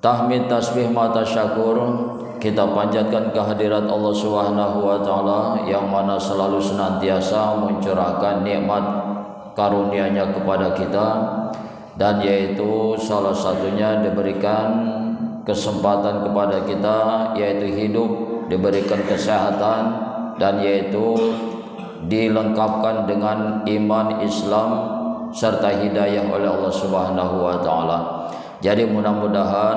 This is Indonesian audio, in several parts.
tahmid, tasbih, mata syakur kita panjatkan kehadirat Allah Subhanahu wa taala yang mana selalu senantiasa mencurahkan nikmat karunia-Nya kepada kita, dan yaitu salah satunya diberikan kesempatan kepada kita yaitu hidup, diberikan kesehatan, dan yaitu dilengkapkan dengan iman, Islam serta hidayah oleh Allah Subhanahu wa taala. Jadi mudah-mudahan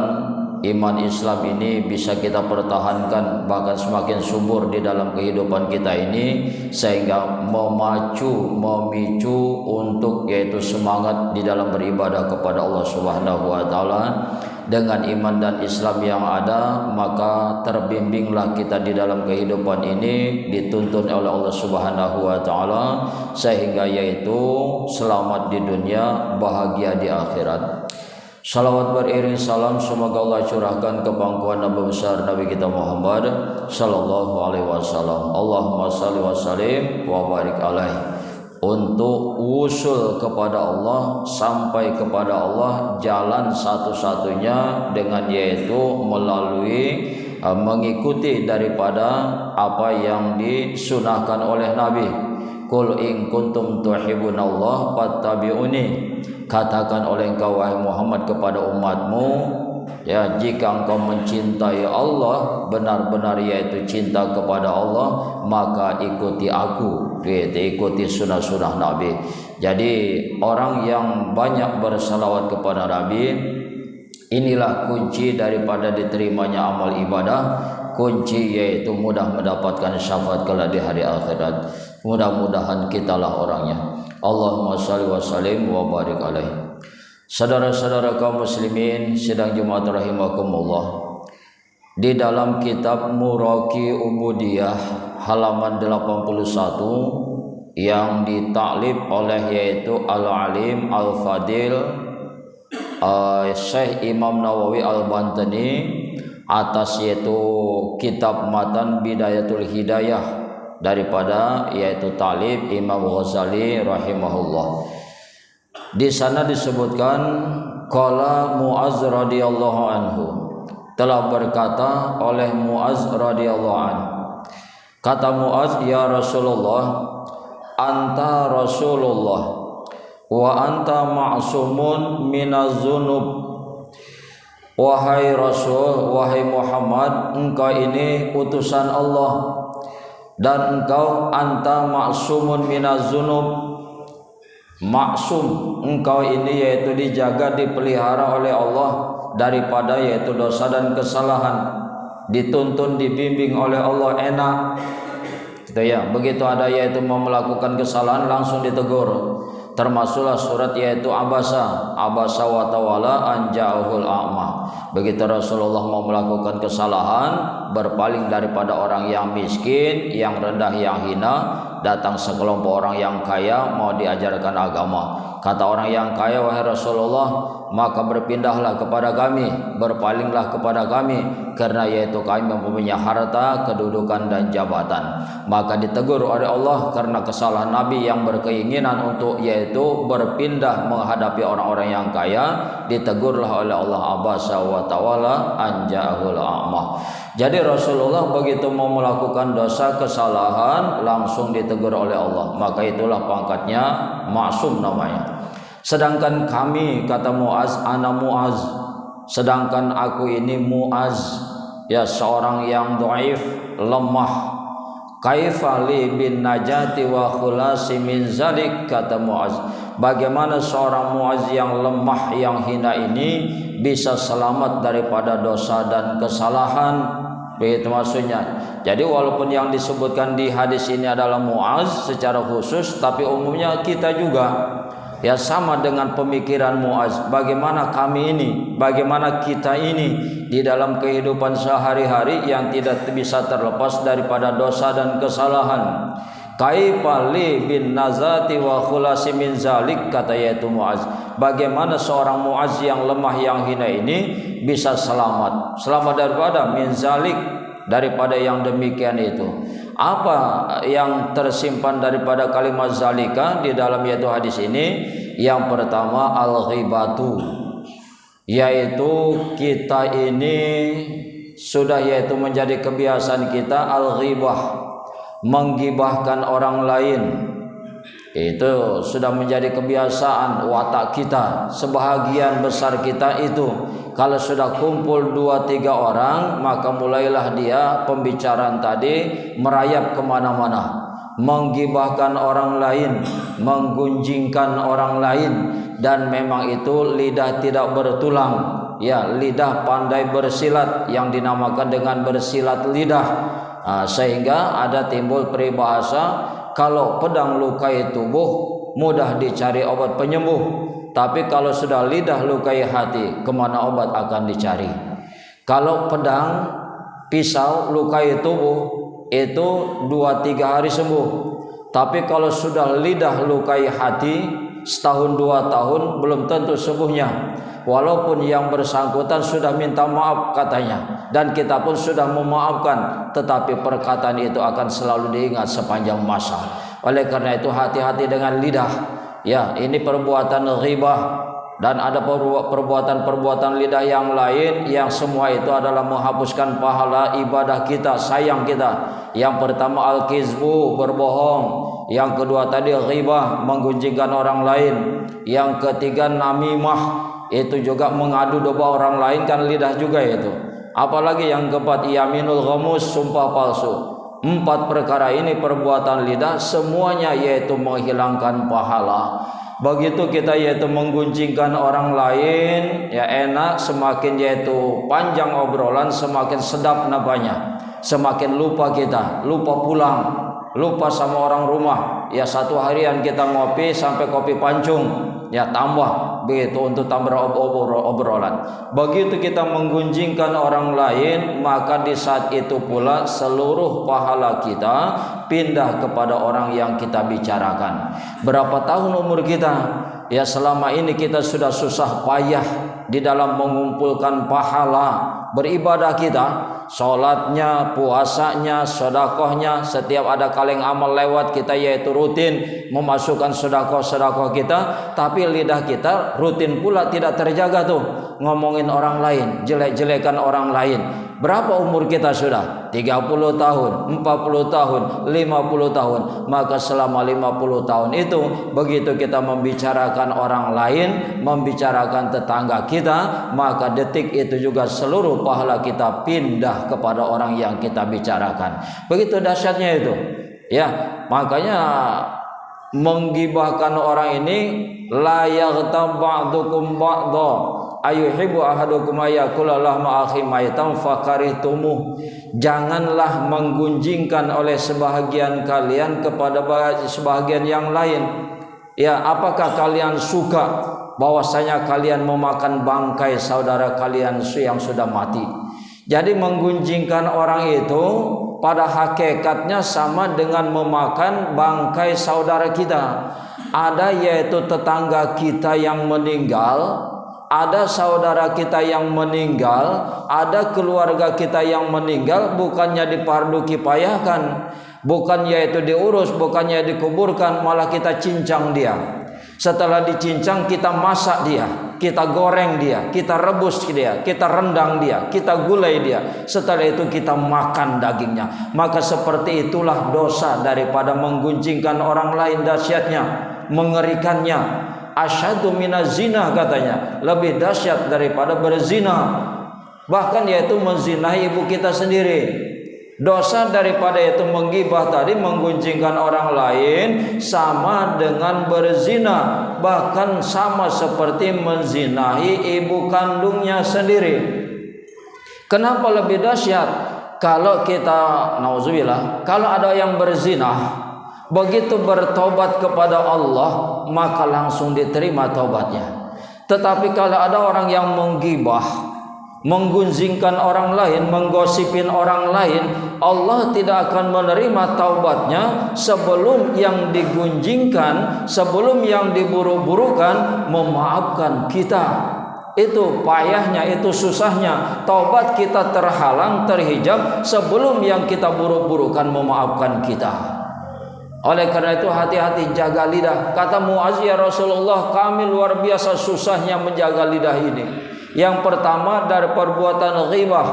iman Islam ini bisa kita pertahankan, bahkan semakin subur di dalam kehidupan kita ini, sehingga memicu untuk yaitu semangat di dalam beribadah kepada Allah Subhanahu wa taala. Dengan iman dan Islam yang ada, maka terbimbinglah kita di dalam kehidupan ini, dituntun oleh Allah Subhanahu wa taala, sehingga yaitu selamat di dunia, bahagia di akhirat. Salawat beriring salam semoga Allah curahkan ke pangkuan Nabi besar Nabi kita Muhammad sallallahu alaihi wasallam. Allahumma shalli wa sallim wa barik alaihi. Untuk usul kepada Allah, sampai kepada Allah, jalan satu-satunya dengan yaitu melalui mengikuti daripada apa yang disunahkan oleh Nabi. Qul in kuntum tuhibbunallah fattabi'uni. Katakan oleh engkau wahai Muhammad kepada umatmu, ya, jika engkau mencintai Allah, benar-benar yaitu cinta kepada Allah, maka ikuti aku, yaitu ikuti sunnah-sunnah Nabi. Jadi orang yang banyak bersalawat kepada Nabi, inilah kunci daripada diterimanya amal ibadah, kunci yaitu mudah mendapatkan syafaat kelak di hari akhirat. Mudah-mudahan kitalah orangnya. Allahumma shalli wa sallim wa barik alaihi. Saudara-saudara kaum muslimin sidang Jumat rahimakumullah, di dalam kitab Muraqi Ubudiyah halaman 81 yang ditaklif oleh yaitu Al-Alim Al-Fadil Syekh Imam Nawawi Al-Bantani atas yaitu kitab matan Bidayatul Hidayah daripada yaitu talib Imam Ghazali rahimahullah. Di sana disebutkan qala Muaz radhiyallahu anhu, telah berkata oleh Muaz radhiyallahu anhu, kata Muaz, ya Rasulullah, anta Rasulullah wa anta ma'sumun minaz zunub. Wahai Rasul, wahai Muhammad, engkau ini utusan Allah dan engkau anta ma'sumun minaz zunub. Maksum, engkau ini yaitu dijaga, dipelihara oleh Allah daripada yaitu dosa dan kesalahan, dituntun, dibimbing oleh Allah, enak gitu ya. Begitu ada yaitu mau melakukan kesalahan langsung ditegur. Termasuklah surat yaitu Abasa wa tawalla an ja'ahul a'ma. Begitu Rasulullah mau melakukan kesalahan, berpaling daripada orang yang miskin, yang rendah, yang hina, datang sekelompok orang yang kaya mau diajarkan agama. Kata orang yang kaya, wahai Rasulullah, maka berpindahlah kepada kami, berpalinglah kepada kami, karena yaitu kami mempunyai harta, kedudukan dan jabatan. Maka ditegur oleh Allah karena kesalahan Nabi yang berkeinginan untuk yaitu berpindah menghadapi orang-orang yang kaya, ditegurlah oleh Allah abasa wa tawalla an ja'ahul a'ma. Jadi Rasulullah begitu mau melakukan dosa, kesalahan, langsung ditegur oleh Allah. Maka itulah pangkatnya maksum namanya. Sedangkan kami, kata Muaz, ana Muaz, sedangkan aku ini Muaz, ya seorang yang dhaif, lemah. Kaifa li bin najati wa khulasi min zalik, kata Muaz. Bagaimana seorang Muaz yang lemah, yang hina ini bisa selamat daripada dosa dan kesalahan? Begitu maksudnya. Jadi walaupun yang disebutkan di hadis ini adalah Muaz secara khusus, tapi umumnya kita juga ya sama dengan pemikiran Muaz. Bagaimana kami ini, bagaimana kita ini di dalam kehidupan sehari-hari yang tidak bisa terlepas daripada dosa dan kesalahan. Kaifa li bin nazati wa khulasi min zalik, kata yaitu Muaz. Bagaimana seorang Muaz yang lemah, yang hina ini bisa selamat daripada min zalik, daripada yang demikian itu. Apa yang tersimpan daripada kalimat zalika di dalam yaitu hadis ini? Yang pertama al-ghibatu, yaitu kita ini sudah menjadi kebiasaan kita al-ghibah, menggibahkan orang lain. Itu sudah menjadi kebiasaan watak kita. Sebahagian besar kita itu kalau sudah kumpul 2-3 orang, maka mulailah dia pembicaraan tadi merayap kemana-mana, menggibahkan orang lain, menggunjingkan orang lain. Dan memang itu lidah tidak bertulang, ya, lidah pandai bersilat, yang dinamakan dengan bersilat lidah. Sehingga ada timbul peribahasa, kalau pedang lukai tubuh mudah dicari obat penyembuh, tapi kalau sudah lidah lukai hati, kemana obat akan dicari? Kalau pedang, pisau lukai tubuh itu 2-3 hari sembuh, tapi kalau sudah lidah lukai hati, setahun 2 tahun belum tentu sembuhnya. Walaupun yang bersangkutan sudah minta maaf katanya, dan kita pun sudah memaafkan, tetapi perkataan itu akan selalu diingat sepanjang masa. Oleh karena itu hati-hati dengan lidah. Ya, ini perbuatan ghibah, dan ada perbuatan-perbuatan lidah yang lain yang semua itu adalah menghapuskan pahala ibadah kita, sayang kita. Yang pertama al-kizbu, berbohong. Yang kedua tadi ghibah, menggunjingkan orang lain. Yang ketiga namimah, itu juga mengadu domba orang lain, kan lidah juga itu. Apalagi yang keempat yaminul ghamus, sumpah palsu. 4 perkara ini perbuatan lidah, semuanya yaitu menghilangkan pahala. Begitu kita menggunjingkan orang lain, ya enak, semakin panjang obrolan, semakin sedap napanya, semakin lupa kita, lupa pulang, lupa sama orang rumah. Ya, satu harian kita ngopi sampai kopi pancung, ya tambah begitu untuk tambah obrolan. Begitu kita menggunjingkan orang lain, maka di saat itu pula seluruh pahala kita pindah kepada orang yang kita bicarakan. Berapa tahun umur kita? Ya, selama ini kita sudah susah payah di dalam mengumpulkan pahala beribadah kita, sholatnya, puasanya, sedekahnya. Setiap ada kaleng amal lewat kita rutin memasukkan sedekah kita, tapi lidah kita rutin pula tidak terjaga tuh, ngomongin orang lain, jelek-jelekan orang lain. Berapa umur kita sudah? 30 tahun, 40 tahun, 50 tahun. Maka selama 50 tahun itu, begitu kita membicarakan orang lain, membicarakan tetangga kita, maka detik itu juga seluruh pahala kita pindah kepada orang yang kita bicarakan. Begitu dahsyatnya itu. Ya, makanya menggibahkan orang ini, la yaghtab ba'dukum ba'dha ayuhibbu ahadukum ayakula lahma akhi maitan fakarihtumu. Janganlah menggunjingkan oleh sebahagian kalian kepada sebahagian yang lain. Ya, apakah kalian suka bahwasanya kalian memakan bangkai saudara kalian yang sudah mati? Jadi menggunjingkan orang itu pada hakikatnya sama dengan memakan bangkai saudara kita. Ada yaitu tetangga kita yang meninggal, ada saudara kita yang meninggal, ada keluarga kita yang meninggal, bukannya dipardu kifayahkan, bukan yaitu diurus, bukannya dikuburkan, malah kita cincang dia. Setelah dicincang kita masak dia, kita goreng dia, kita rebus dia, kita rendang dia, kita gulai dia. Setelah itu kita makan dagingnya. Maka seperti itulah dosa daripada menggunjingkan orang lain, dahsyatnya, mengerikannya. Asyadu minaz zina katanya, lebih dahsyat daripada berzina. Bahkan yaitu menzinahi ibu kita sendiri. Dosa daripada itu menggibah tadi, menggunjingkan orang lain, sama dengan berzina. Bahkan sama seperti menzinahi ibu kandungnya sendiri. Kenapa lebih dahsyat? Kalau kita, nauzubillah, kalau ada yang berzina, begitu bertobat kepada Allah, maka langsung diterima taubatnya. Tetapi kalau ada orang yang menggibah, menggunjingkan orang lain, menggosipin orang lain, Allah tidak akan menerima taubatnya sebelum yang digunjingkan, sebelum yang diburu-burukan memaafkan kita. Itu payahnya, itu susahnya. Taubat kita terhalang, terhijab sebelum yang kita buru-burukan memaafkan kita. Oleh karena itu hati-hati jaga lidah. Kata Muaz, ya Rasulullah, kami luar biasa susahnya menjaga lidah ini. Yang pertama dari perbuatan ghibah,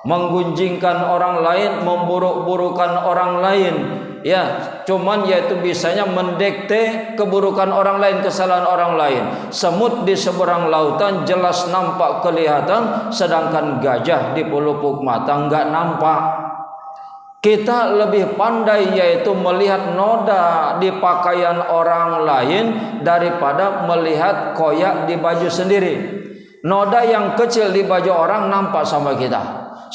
menggunjingkan orang lain, memburuk-burukan orang lain. Ya, cuman yaitu bisanya mendekte keburukan orang lain, kesalahan orang lain. Semut di seberang lautan jelas nampak kelihatan, sedangkan gajah di pelupuk mata enggak nampak. Kita lebih pandai yaitu melihat noda di pakaian orang lain daripada melihat koyak di baju sendiri. Noda yang kecil di baju orang nampak sama kita,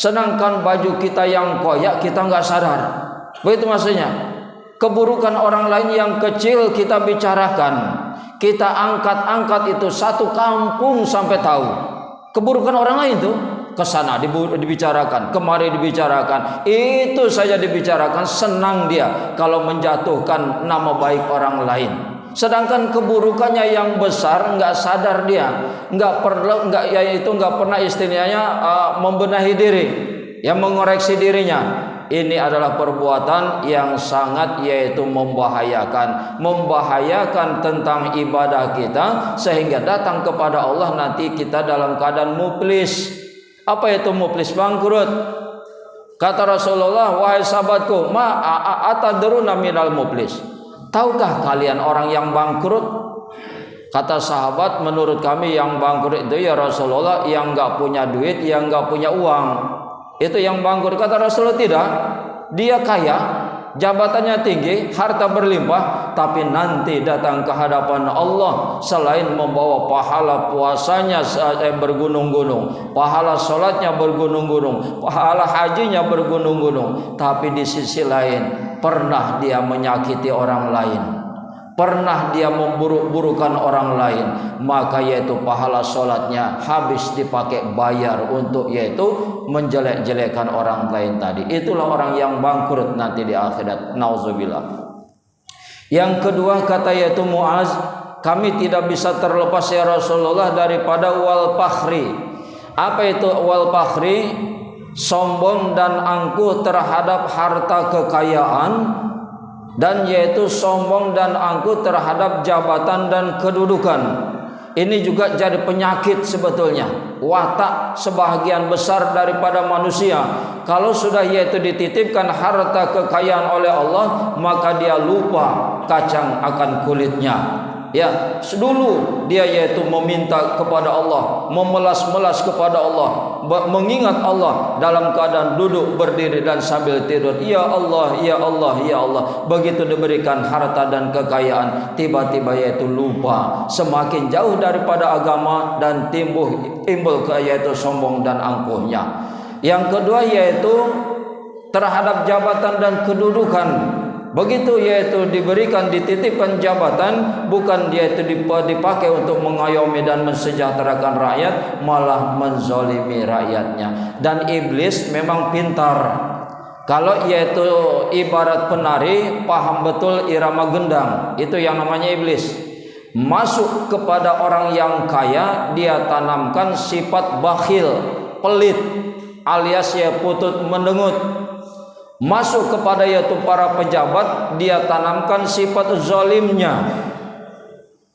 sedangkan baju kita yang koyak kita enggak sadar. Begitu maksudnya. Keburukan orang lain yang kecil kita bicarakan, kita angkat-angkat, itu satu kampung sampai tahu. Keburukan orang lain tuh kesana dibicarakan, kemari dibicarakan, itu saja dibicarakan, senang dia kalau menjatuhkan nama baik orang lain. Sedangkan keburukannya yang besar nggak sadar dia, nggak pernah istilahnya membenahi diri, yang mengoreksi dirinya. Ini adalah perbuatan yang sangat yaitu membahayakan tentang ibadah kita, sehingga datang kepada Allah nanti kita dalam keadaan muflis. Apa itu muflis? Bangkrut. Kata Rasulullah, wahai sahabatku, atadruna minal muflis? Tahukah kalian orang yang bangkrut? Kata sahabat, menurut kami yang bangkrut itu ya Rasulullah yang enggak punya duit, yang enggak punya uang. Itu yang bangkrut. Kata Rasulullah, tidak. Dia kaya, jabatannya tinggi, harta berlimpah, tapi nanti datang ke hadapan Allah selain membawa pahala puasanya bergunung-gunung, pahala sholatnya bergunung-gunung, pahala hajinya bergunung-gunung, tapi di sisi lain pernah dia menyakiti orang lain, pernah dia memburuk-burukan orang lain, maka yaitu pahala sholatnya habis dipakai bayar untuk yaitu menjelek-jelekan orang lain tadi. Itulah orang yang bangkrut nanti di akhirat. Nauzubillah. Yang kedua, kata yaitu Muaz, kami tidak bisa terlepas ya Rasulullah daripada wal fakhri. Apa itu wal fakhri? Sombong dan angkuh terhadap harta kekayaan, dan yaitu sombong dan angkuh terhadap jabatan dan kedudukan. Ini juga jadi penyakit sebetulnya, watak sebahagian besar daripada manusia. Kalau sudah yaitu dititipkan harta kekayaan oleh Allah, maka dia lupa kacang akan kulitnya. Ya, dulu dia yaitu meminta kepada Allah, memelas-melas kepada Allah, mengingat Allah dalam keadaan duduk, berdiri dan sambil tidur. Ya Allah, ya Allah, ya Allah. Begitu diberikan harta dan kekayaan, tiba-tiba yaitu lupa, semakin jauh daripada agama dan timbul yaitu sombong dan angkuhnya. Yang kedua yaitu terhadap jabatan dan kedudukan. Begitu yaitu diberikan, dititipkan jabatan, bukan yaitu dipakai untuk mengayomi dan mensejahterakan rakyat, malah menzolimi rakyatnya. Dan iblis memang pintar. Kalau yaitu ibarat penari, paham betul irama gendang, itu yang namanya iblis. Masuk kepada orang yang kaya, dia tanamkan sifat bakhil, pelit, alias ya putut mendengut. Masuk kepada yaitu para pejabat, dia tanamkan sifat zalimnya.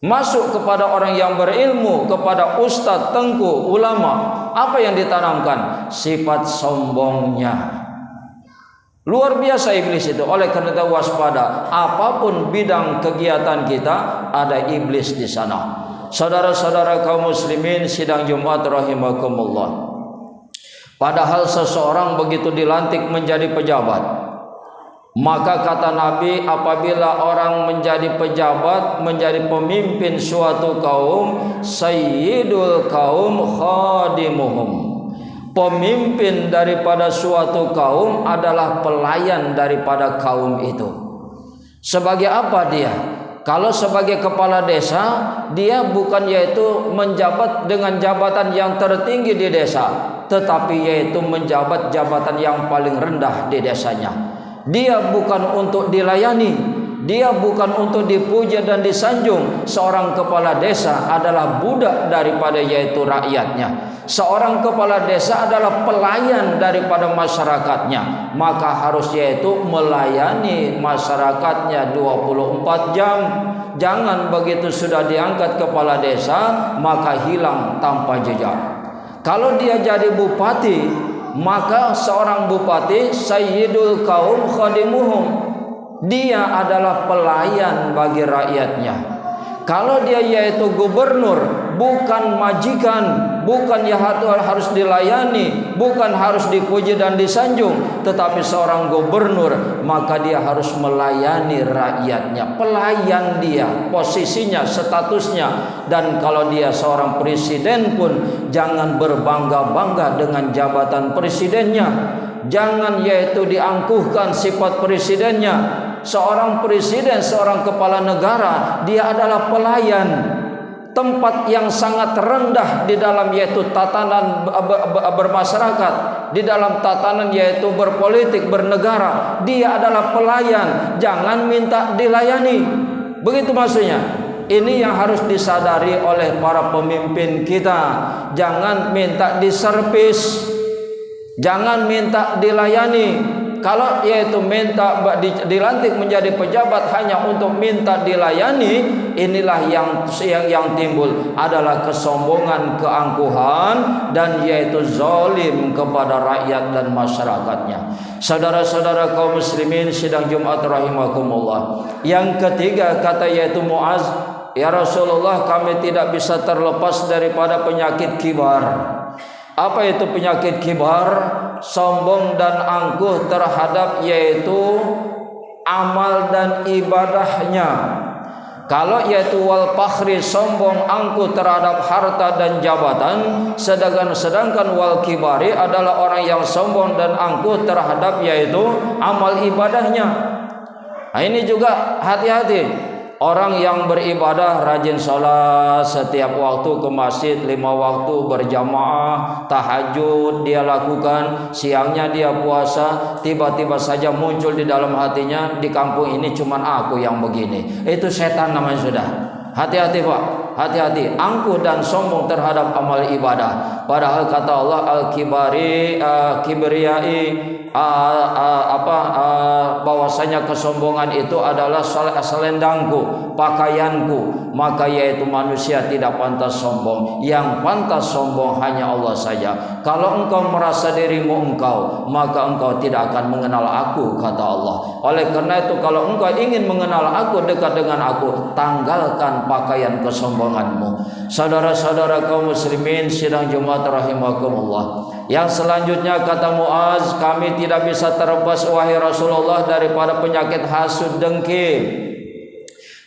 Masuk kepada orang yang berilmu, kepada ustadz, tengku, ulama, apa yang ditanamkan? Sifat sombongnya. Luar biasa iblis itu. Oleh karena itu waspada, apapun bidang kegiatan kita ada iblis di sana. Saudara-saudara kaum muslimin sidang Jumat rahimakumullah. Padahal seseorang begitu dilantik menjadi pejabat, maka kata Nabi, apabila orang menjadi pejabat, menjadi pemimpin suatu kaum, sayyidul kaum khadimuhum. Pemimpin daripada suatu kaum adalah pelayan daripada kaum itu. Sebagai apa dia? Kalau sebagai kepala desa, dia bukan yaitu menjabat dengan jabatan yang tertinggi di desa, tetapi yaitu menjabat jabatan yang paling rendah di desanya. Dia bukan untuk dilayani, dia bukan untuk dipuja dan disanjung. Seorang kepala desa adalah budak daripada yaitu rakyatnya. Seorang kepala desa adalah pelayan daripada masyarakatnya, maka harus yaitu melayani masyarakatnya 24 jam. Jangan begitu sudah diangkat kepala desa maka hilang tanpa jejak. Kalau dia jadi bupati, maka seorang bupati sayyidul kaum khadimuhum, dia adalah pelayan bagi rakyatnya. Kalau dia yaitu gubernur, bukan majikan, bukan ya harus dilayani, bukan harus dipuji dan disanjung, tetapi seorang gubernur maka dia harus melayani rakyatnya. Pelayan dia, posisinya, statusnya. Dan kalau dia seorang presiden pun jangan berbangga-bangga dengan jabatan presidennya. Jangan yaitu diangkuhkan sifat presidennya. Seorang presiden, seorang kepala negara, dia adalah pelayan. Tempat yang sangat rendah di dalam yaitu tatanan bermasyarakat, di dalam tatanan yaitu berpolitik, bernegara, dia adalah pelayan. Jangan minta dilayani. Begitu maksudnya. Ini yang harus disadari oleh para pemimpin kita. Jangan minta diservis, jangan minta dilayani. Kalau yaitu minta dilantik menjadi pejabat hanya untuk minta dilayani, inilah yang timbul adalah kesombongan, keangkuhan, dan yaitu zalim kepada rakyat dan masyarakatnya. Saudara-saudara kaum muslimin sidang Jumat rahimakumullah. Yang ketiga kata yaitu Muaz, ya Rasulullah, kami tidak bisa terlepas daripada penyakit kibar. Apa itu penyakit kibar? Sombong dan angkuh terhadap yaitu amal dan ibadahnya. Kalau yaitu wal fakhri, sombong angkuh terhadap harta dan jabatan, sedangkan wal kibari adalah orang yang sombong dan angkuh terhadap yaitu amal ibadahnya. Nah, ini juga hati-hati. Orang yang beribadah, rajin sholat setiap waktu ke masjid, 5 waktu berjamaah, tahajud dia lakukan, siangnya dia puasa, tiba-tiba saja muncul di dalam hatinya, di kampung ini cuman aku yang begini. Itu setan namanya sudah. Hati-hati Pak, hati-hati, angkuh dan sombong terhadap amal ibadah. Padahal kata Allah kibriyai, bahwasanya kesombongan itu adalah selendangku, pakaianku. Maka yaitu manusia tidak pantas sombong. Yang pantas sombong hanya Allah saja. Kalau engkau merasa dirimu engkau, maka engkau tidak akan mengenal aku, kata Allah. Oleh karena itu kalau engkau ingin mengenal aku, dekat dengan aku, tanggalkan pakaian kesombonganmu. Saudara-saudara kaum muslimin sidang Jumat rahimakumullah. Yang selanjutnya kata Muaz, kami tidak bisa terlepas wahai Rasulullah daripada penyakit hasud dengki.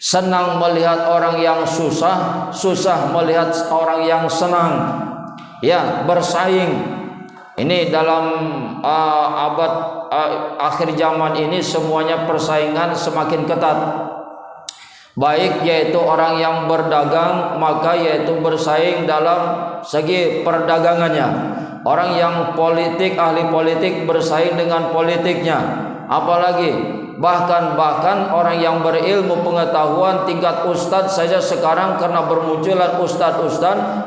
Senang melihat orang yang susah, susah melihat orang yang senang. Ya, bersaing. Ini dalam abad akhir zaman ini semuanya persaingan semakin ketat. Baik yaitu orang yang berdagang, maka yaitu bersaing dalam segi perdagangannya. Orang yang politik, ahli politik bersaing dengan politiknya. Apalagi bahkan orang yang berilmu pengetahuan tingkat ustadz saja sekarang karena bermunculan ustadz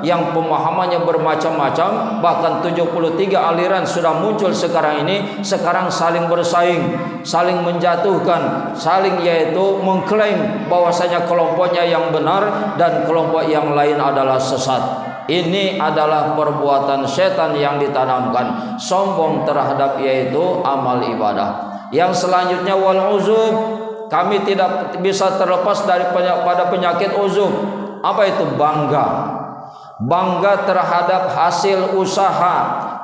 yang pemahamannya bermacam-macam, bahkan 73 aliran sudah muncul sekarang ini. Sekarang saling bersaing, saling menjatuhkan, saling yaitu mengklaim bahwasanya kelompoknya yang benar dan kelompok yang lain adalah sesat. Ini adalah perbuatan setan yang ditanamkan, sombong terhadap yaitu amal ibadah. Yang selanjutnya wal uzub, kami tidak bisa terlepas daripada penyakit uzub. Apa itu? Bangga terhadap hasil usaha,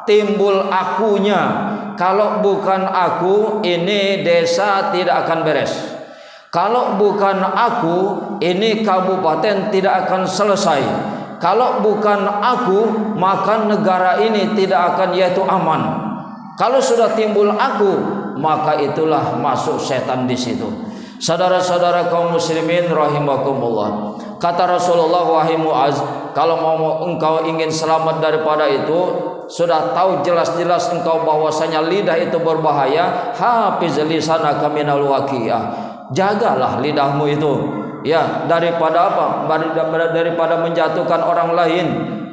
timbul akunya. Kalau bukan aku, ini desa tidak akan beres. Kalau bukan aku, ini kabupaten tidak akan selesai. Kalau bukan aku, maka negara ini tidak akan yaitu aman. Kalau sudah timbul aku, maka itulah masuk setan di situ. Saudara-saudara kaum muslimin rahimakumullah. Kata Rasulullah, wahai Muaz, kalau mau engkau ingin selamat daripada itu, sudah tahu jelas-jelas engkau bahwasanya lidah itu berbahaya, hafiz lisanaka minal waqiyah. Jagalah lidahmu itu. Ya, daripada apa? Daripada menjatuhkan orang lain,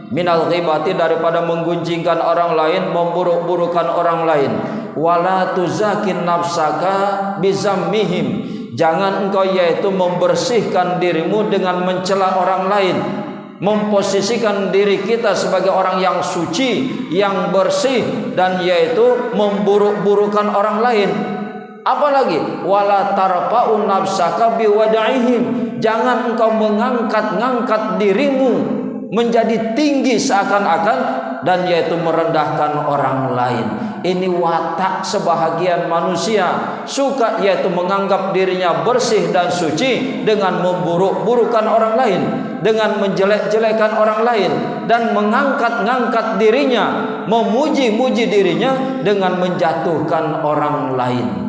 minal ghibati, daripada menggunjingkan orang lain, memburuk-burukan orang lain. Wala tuzakin nafsaka bizammihim. Jangan engkau yaitu membersihkan dirimu dengan mencela orang lain. memposisikan diri kita sebagai orang yang suci, yang bersih, dan yaitu memburuk-burukan orang lain. Apalagi wala tarfa'u nafsaka biwada'ihim, jangan engkau mengangkat dirimu menjadi tinggi seakan-akan dan yaitu merendahkan orang lain. Ini watak sebahagian manusia, suka yaitu menganggap dirinya bersih dan suci dengan memburuk-burukan orang lain, dengan menjelek-jelekan orang lain, dan mengangkat dirinya, memuji-muji dirinya dengan menjatuhkan orang lain.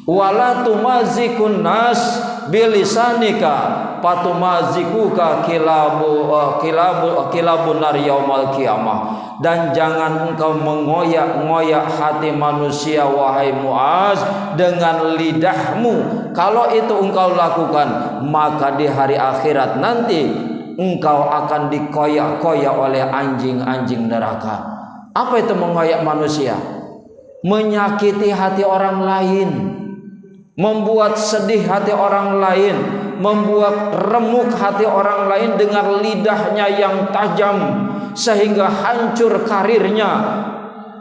Wala tumazikun nas bilisanika patumazikuka kilabun nar yaumal qiyamah, dan jangan engkau mengoyak-ngoyak hati manusia wahai Muaz dengan lidahmu. Kalau itu engkau lakukan, maka di hari akhirat nanti engkau akan dikoyak-koyak oleh anjing-anjing neraka. Apa itu mengoyak manusia? Menyakiti hati orang lain, membuat sedih hati orang lain, membuat remuk hati orang lain dengan lidahnya yang tajam, sehingga hancur karirnya,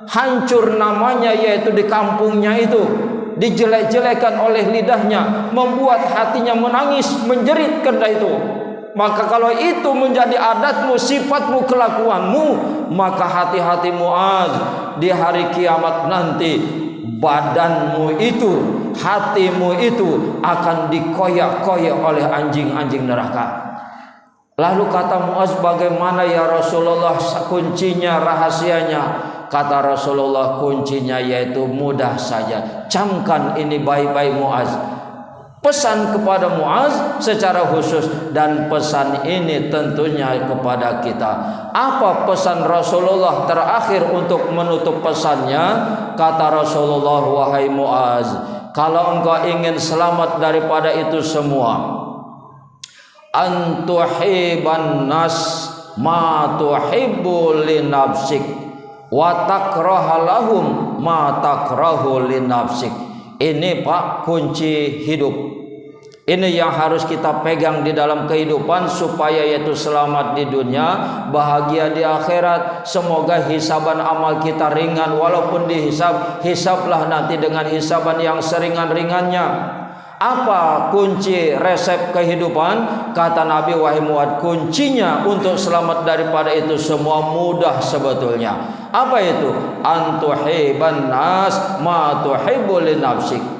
hancur namanya yaitu di kampungnya itu, dijelek-jelekan oleh lidahnya, membuat hatinya menangis, menjerit karena itu. Maka kalau itu menjadi adatmu, sifatmu, kelakuanmu, maka hati-hati Muaz, di hari kiamat nanti badanmu itu, hatimu itu akan dikoyak-koyak oleh anjing-anjing neraka. Lalu kata Muaz, bagaimana ya Rasulullah kuncinya, rahasianya? Kata Rasulullah, kuncinya yaitu mudah saja. Camkan ini baik-baik Muaz. Pesan kepada Muaz secara khusus, dan pesan ini tentunya kepada kita. Apa pesan Rasulullah terakhir untuk menutup pesannya? Kata Rasulullah, wahai Muaz, kalau engkau ingin selamat daripada itu semua, antuhiban nas ma tuhibbu li nafsik wa takraha lahum ma takrahu li nafsik. Ini Pak kunci hidup. Ini yang harus kita pegang di dalam kehidupan supaya yaitu selamat di dunia, bahagia di akhirat. Semoga hisaban amal kita ringan, walaupun hisablah nanti dengan hisaban yang seringan-ringannya. Apa kunci resep kehidupan? Kata Nabi, wahai Muad, kuncinya untuk selamat daripada itu semua mudah sebetulnya. Apa itu? Antuhiban nas ma tuhibbu li nafsik.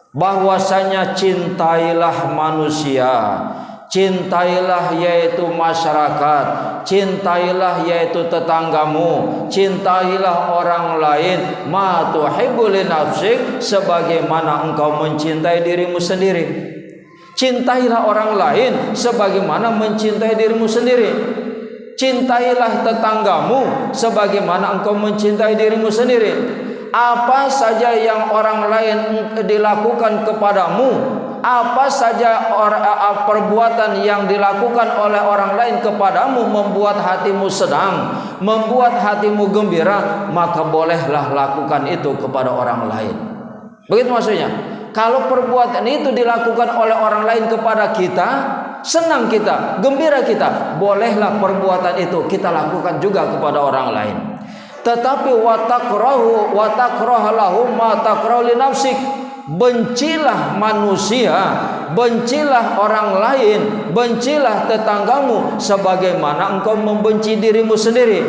Bahwasanya cintailah manusia, cintailah yaitu masyarakat, cintailah yaitu tetanggamu, cintailah orang lain, ma tuhibbu li nafsik, sebagaimana engkau mencintai dirimu sendiri. Cintailah orang lain sebagaimana mencintai dirimu sendiri. Cintailah tetanggamu sebagaimana engkau mencintai dirimu sendiri. Apa saja yang orang lain dilakukan kepadamu, apa saja perbuatan yang dilakukan oleh orang lain kepadamu membuat hatimu senang, membuat hatimu gembira, maka bolehlah lakukan itu kepada orang lain. Begitu maksudnya. Kalau perbuatan itu dilakukan oleh orang lain kepada kita, senang kita, gembira kita, bolehlah perbuatan itu kita lakukan juga kepada orang lain. Tetapi watakrahu lahum ma takrahu li nafsik. Bencilah manusia, bencilah orang lain, bencilah tetanggamu sebagaimana engkau membenci dirimu sendiri.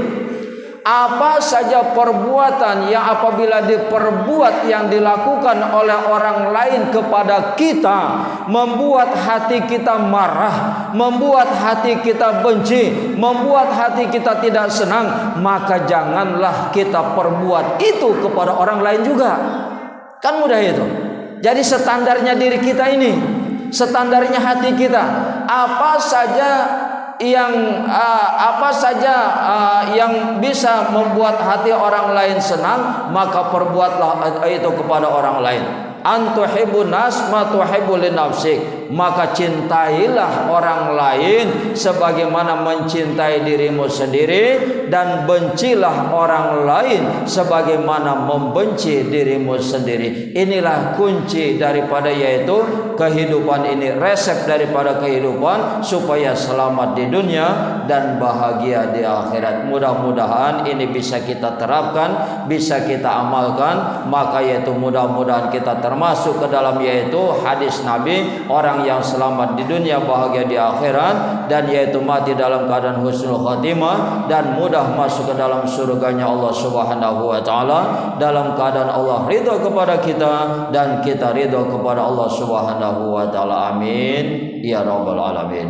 Apa saja perbuatan yang apabila diperbuat yang dilakukan oleh orang lain kepada kita membuat hati kita marah, membuat hati kita benci, membuat hati kita tidak senang, maka janganlah kita perbuat itu kepada orang lain juga. Kan mudah itu. Jadi standarnya diri kita ini, standarnya hati kita. Apa saja yang bisa membuat hati orang lain senang, maka perbuatlah itu kepada orang lain. Antuhibbun nas ma tuhibbu li nafsik, maka cintailah orang lain sebagaimana mencintai dirimu sendiri. dan bencilah orang lain sebagaimana membenci dirimu sendiri. Inilah kunci daripada yaitu kehidupan ini, resep daripada kehidupan supaya selamat di dunia dan bahagia di akhirat. Mudah-mudahan ini bisa kita terapkan, bisa kita amalkan, maka yaitu mudah-mudahan kita termasuk ke dalam yaitu hadis Nabi, orang yang selamat di dunia bahagia di akhirat, dan yaitu mati dalam keadaan husnul khatimah dan mudah masuk ke dalam surganya Allah Subhanahu wa taala dalam keadaan Allah ridha kepada kita dan kita ridha kepada Allah Subhanahu wa taala. Amin ya rabbal alamin.